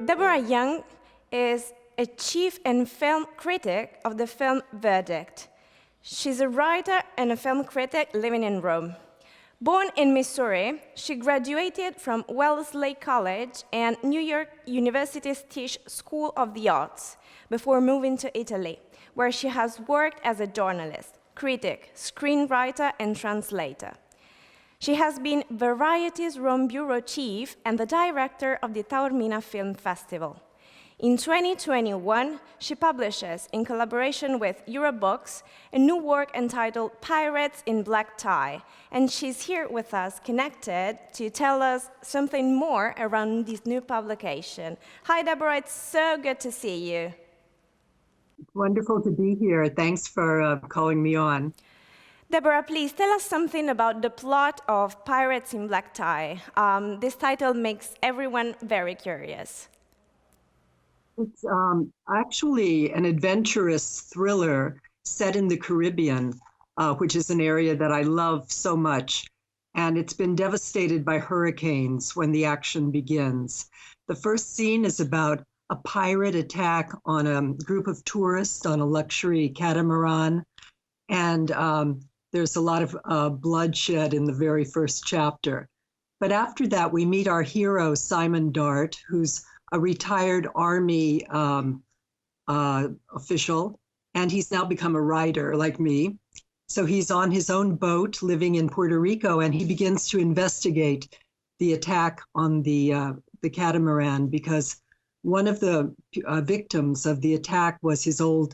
Deborah Young is a chief and film critic of the film Verdict. She's a writer and a film critic living in Rome. Born in Missouri, she graduated from Wellesley College and New York University's Tisch School of the Arts before moving to Italy, where she has worked as a journalist, critic, screenwriter, and translator. She has been Variety's Rome bureau chief and the director of the Taormina Film Festival. In 2021, she publishes, in collaboration with Eurobooks, a new work entitled Pirates in Black Tie, and she's here with us, connected, to tell us something more around this new publication. Hi, Deborah, it's so good to see you. It's wonderful to be here. Thanks for calling me on. Deborah, please tell us something about the plot of Pirates in Black Tie. This title makes everyone very curious. It's actually an adventurous thriller set in the Caribbean, which is an area that I love so much. And it's been devastated by hurricanes when the action begins. The first scene is about a pirate attack on a group of tourists on a luxury catamaran. And there's a lot of bloodshed in the very first chapter. But after that, we meet our hero, Simon Dart, who's a retired Army official, and he's now become a writer like me. So he's on his own boat living in Puerto Rico, and he begins to investigate the attack on the catamaran, because one of the victims of the attack was his old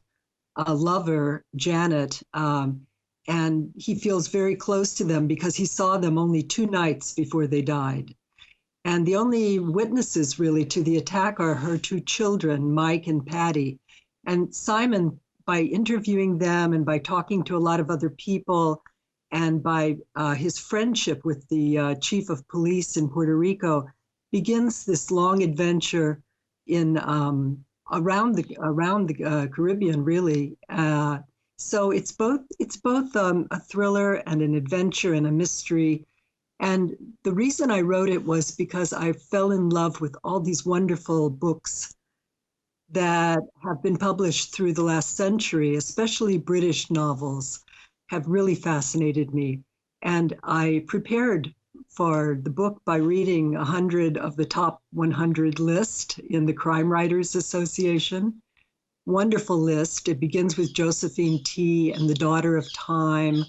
lover, Janet, and he feels very close to them because he saw them only 2 nights before they died. And the only witnesses really to the attack are her 2 children, Mike and Patty. And Simon, by interviewing them and by talking to a lot of other people and by his friendship with the chief of police in Puerto Rico, begins this long adventure in around the Caribbean, really. So it's both a thriller and an adventure and a mystery. And the reason I wrote it was because I fell in love with all these wonderful books that have been published through the last century, especially British novels, have really fascinated me. And I prepared for the book by reading 100 of the top 100 list in the Crime Writers Association. Wonderful list. It begins with Josephine T. and The Daughter of Time.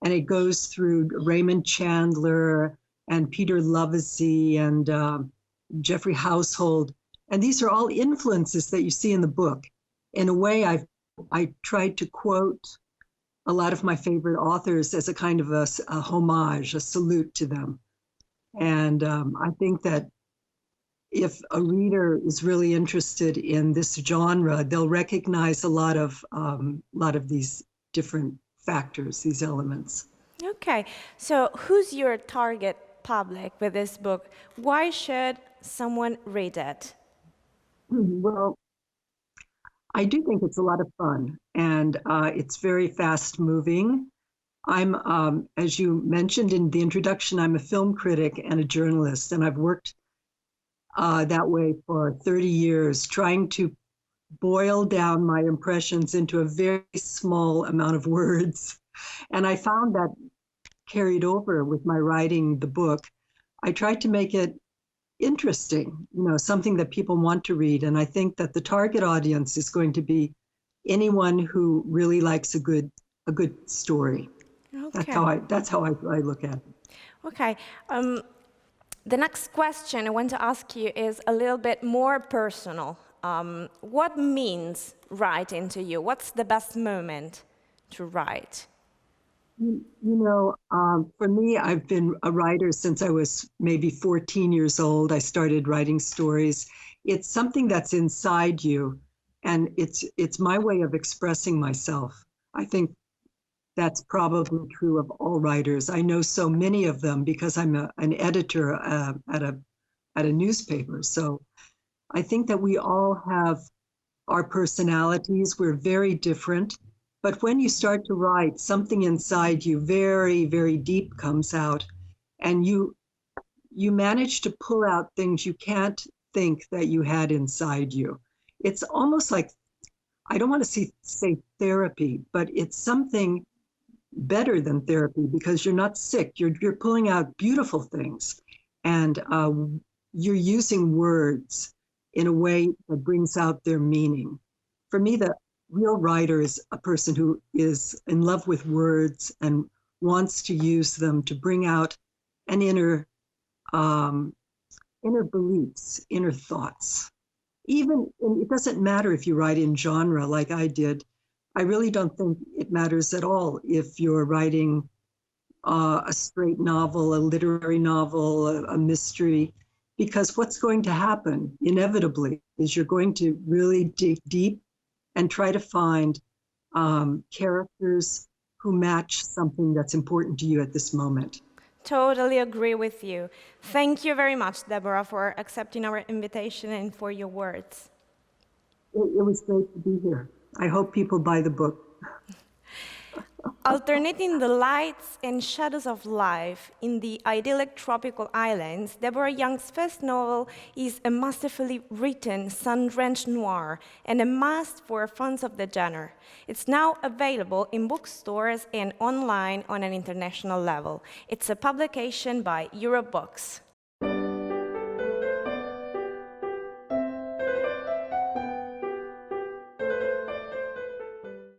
And it goes through Raymond Chandler and Peter Lovesey and Jeffrey Household. And these are all influences that you see in the book. In a way, I tried to quote a lot of my favorite authors as a kind of a homage, a salute to them. And I think that if a reader is really interested in this genre, they'll recognize a lot of these different factors, these elements. Okay, so who's your target public with this book? Why should someone read it? Well, I do think it's a lot of fun, and it's very fast moving. I'm, as you mentioned in the introduction, I'm a film critic and a journalist, and I've worked that way for 30 years, trying to boil down my impressions into a very small amount of words. And I found that carried over with my writing the book. I tried to make it interesting, something that people want to read. And I think that the target audience is going to be anyone who really likes a good story. Okay. That's how I look at it. Okay. The next question I want to ask you is a little bit more personal. What means writing to you? What's the best moment to write? For me, I've been a writer since I was maybe 14 years old. I started writing stories. It's something that's inside you, and it's my way of expressing myself. I think that's probably true of all writers. I know so many of them because I'm an editor at a newspaper. So I think that we all have our personalities. We're very different. But when you start to write, something inside you very, very deep comes out. And you manage to pull out things you can't think that you had inside you. It's almost like, I don't want to say therapy, but it's something better than therapy because you're not sick. You're pulling out beautiful things, and you're using words in a way that brings out their meaning. For me, the real writer is a person who is in love with words and wants to use them to bring out an inner beliefs, inner thoughts. Even it doesn't matter if you write in genre like I did. I really don't think it matters at all if you're writing a straight novel, a literary novel, a mystery, because what's going to happen inevitably is you're going to really dig deep and try to find characters who match something that's important to you at this moment. Totally agree with you. Thank you very much, Deborah, for accepting our invitation and for your words. It was great to be here. I hope people buy the book. Alternating the lights and shadows of life in the idyllic tropical islands, Deborah Young's first novel is a masterfully written, sun-drenched noir and a must for fans of the genre. It's now available in bookstores and online on an international level. It's a publication by Eurobooks.